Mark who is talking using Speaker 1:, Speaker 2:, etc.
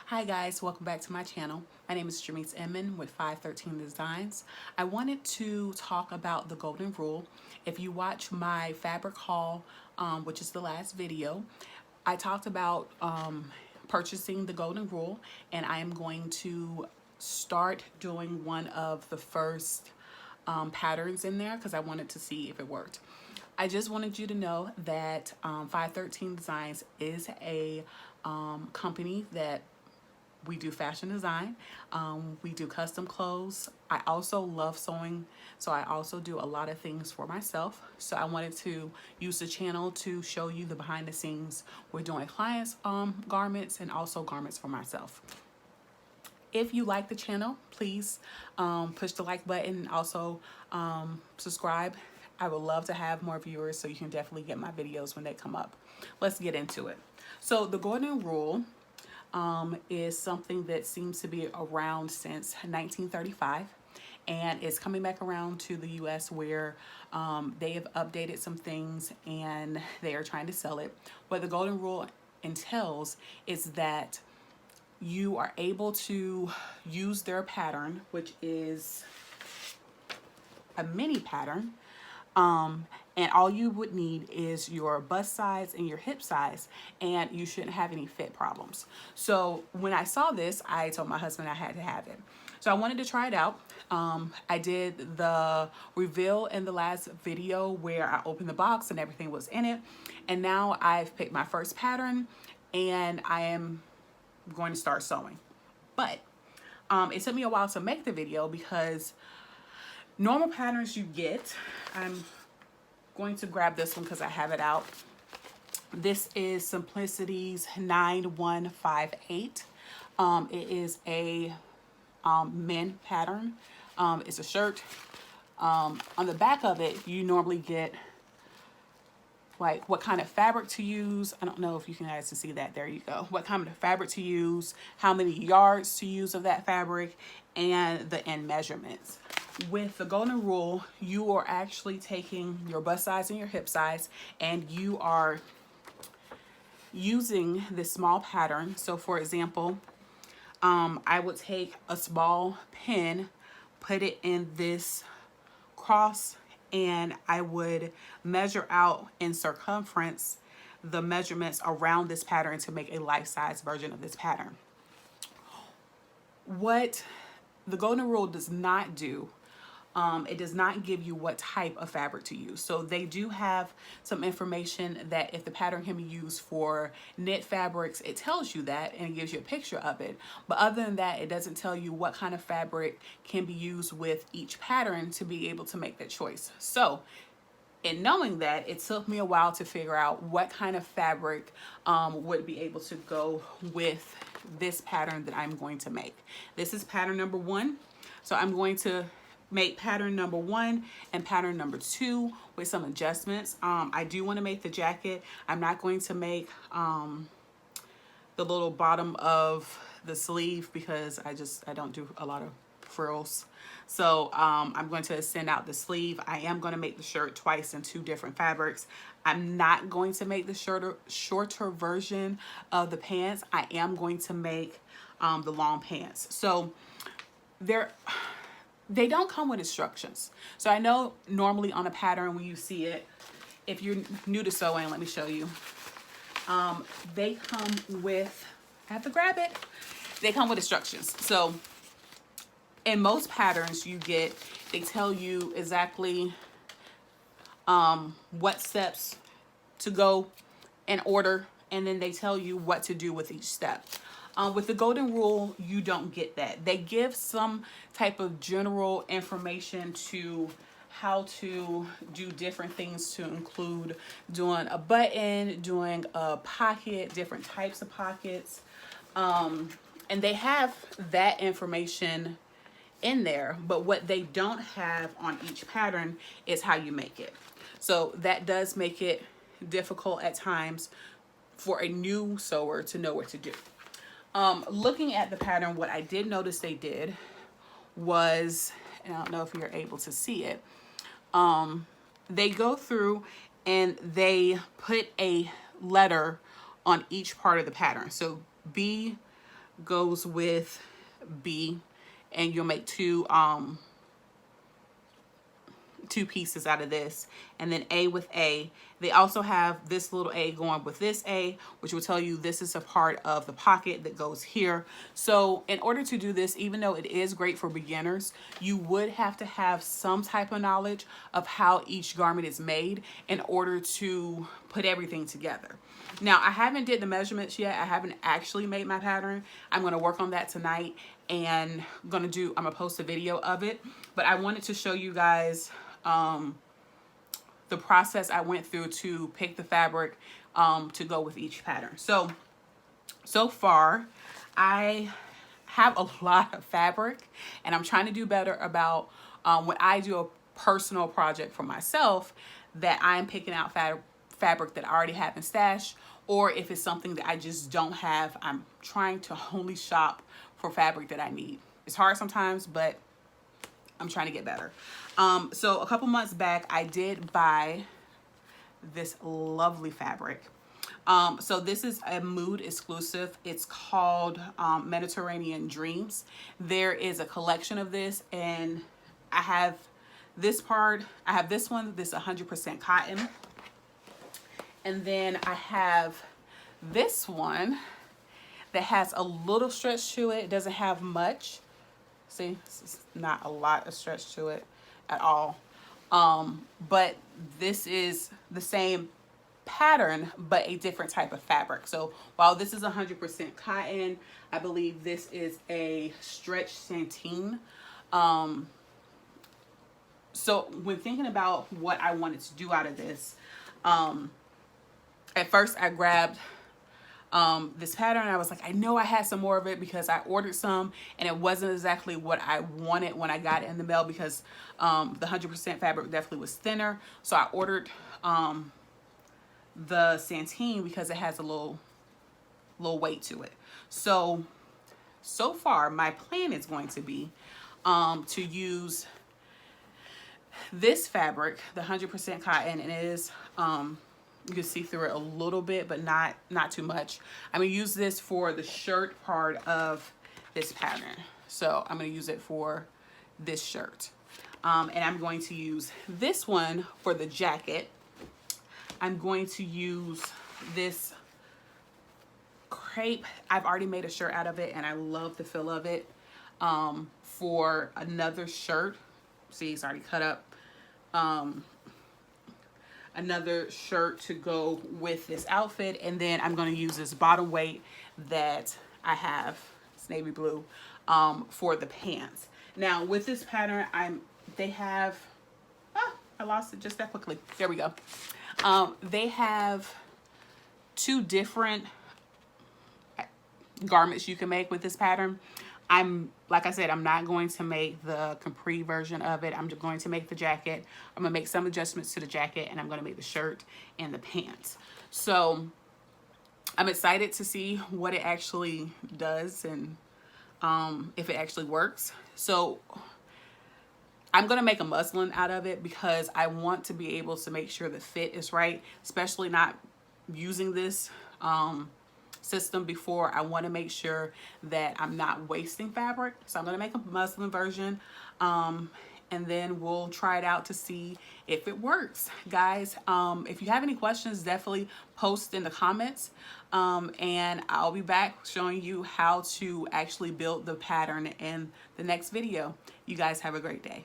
Speaker 1: Hi guys, welcome back to my channel. My name is Jamise Inman with 513 Designs. I wanted to talk about the golden rule. If you watch my fabric haul, which is the last video, I talked about purchasing the golden rule, and I am going to start doing one of the first patterns in there because I wanted to see if it worked. I just wanted you to know that 513 Designs is a company that we do fashion design. We do custom clothes. I also love sewing, so I also do a lot of things for myself. So I wanted to use the channel to show you the behind the scenes. We're doing clients' garments and also garments for myself. If you like the channel, please push the like button and also subscribe. I would love to have more viewers, so you can definitely get my videos when they come up. Let's get into it. So the golden rule is something that seems to be around since 1935, and it's coming back around to the US where they have updated some things and they are trying to sell it. What the golden rule entails is that you are able to use their pattern, which is a mini pattern, and all you would need is your bust size and your hip size, and you shouldn't have any fit problems. So when I saw this, I told my husband I had to have it. So I wanted to try it out. I did the reveal in the last video where I opened the box and everything was in it. And now I've picked my first pattern and I am going to start sewing. But it took me a while to make the video because normal patterns you get, I'm going to grab this one because I have it out. This is Simplicity's 9158. It is a men pattern. It's a shirt. On the back of it, you normally get like what kind of fabric to use. I don't know if you can guys see that. There you go. What kind of fabric to use, how many yards to use of that fabric, and the end measurements. With the golden rule, you are actually taking your bust size and your hip size, and you are using this small pattern. So for example, I would take a small pin, put it in this cross, and I would measure out in circumference the measurements around this pattern to make a life-size version of this pattern. What the golden rule does not do, it does not give you what type of fabric to use. So they do have some information that if the pattern can be used for knit fabrics, it tells you that and it gives you a picture of it. But other than that, it doesn't tell you what kind of fabric can be used with each pattern to be able to make that choice. So in knowing that, it took me a while to figure out what kind of fabric would be able to go with this pattern that I'm going to make. This is pattern number 1. So I'm going to make pattern number 1 and pattern number 2 with some adjustments. I do want to make the jacket. I'm not going to make the little bottom of the sleeve because I don't do a lot of frills. So I'm going to send out the sleeve. I am going to make the shirt twice in 2 different fabrics. I'm not going to make the shorter version of the pants. I am going to make the long pants. So they don't come with instructions. So I know normally on a pattern when you see it, if you're new to sewing, let me show you. They come with, I have to grab it. They come with instructions. So in most patterns they tell you exactly what steps to go in order, and then they tell you what to do with each step. With the golden rule, you don't get that. They give some type of general information to how to do different things, to include doing a button, doing a pocket, different types of pockets. And they have that information in there, but what they don't have on each pattern is how you make it. So that does make it difficult at times for a new sewer to know what to do. Looking at the pattern, what I did notice they did was, and I don't know if you're able to see it, they go through and they put a letter on each part of the pattern. So B goes with B, and you'll make two pieces out of this, and then A with A. They also have this little A going with this A, which will tell you this is a part of the pocket that goes here. So in order to do this, even though it is great for beginners, you would have to have some type of knowledge of how each garment is made in order to put everything together. Now, I haven't did the measurements yet. I haven't actually made my pattern. I'm going to work on that tonight, and I'm going to post a video of it. But I wanted to show you guys the process I went through to pick the fabric to go with each pattern. So far, I have a lot of fabric, and I'm trying to do better about when I do a personal project for myself, that I'm picking out fabric that I already have in stash, or if it's something that I just don't have, I'm trying to only shop for fabric that I need. It's hard sometimes, but I'm trying to get better. So a couple months back, I did buy this lovely fabric. So this is a Mood exclusive. It's called Mediterranean Dreams. There is a collection of this, and I have this part. I have this one, this 100% cotton. And then I have this one that has a little stretch to it. It doesn't have much. See, it's not a lot of stretch to it at all. But this is the same pattern, but a different type of fabric. So while this is 100% cotton, I believe this is a stretch sateen. So when thinking about what I wanted to do out of this, at first I grabbed this pattern. I was like, I know I had some more of it because I ordered some, and it wasn't exactly what I wanted when I got it in the mail, because the 100% fabric definitely was thinner. So I ordered the sateen because it has a little weight to it. So far my plan is going to be to use this fabric, the 100% cotton, and it is you can see through it a little bit, but not too much. I'm gonna use this for the shirt part of this pattern. So I'm gonna use it for this shirt. And I'm going to use this one for the jacket. I'm going to use this crepe. I've already made a shirt out of it, and I love the feel of it. For another shirt, see, it's already cut up. Another shirt to go with this outfit, and then I'm going to use this bottom weight that I have, it's navy blue, for the pants. Now with this pattern, they have, I lost it just that quickly. There we go. They have two different garments you can make with this pattern. Like I said, I'm not going to make the capri version of it. I'm just going to make the jacket. I'm gonna make some adjustments to the jacket, and I'm gonna make the shirt and the pants. So I'm excited to see what it actually does, and if it actually works. So I'm gonna make a muslin out of it because I want to be able to make sure the fit is right, especially not using this system before. I want to make sure that I'm not wasting fabric. So I'm going to make a muslin version, and then we'll try it out to see if it works. Guys, if you have any questions, definitely post in the comments, and I'll be back showing you how to actually build the pattern in the next video. You guys have a great day.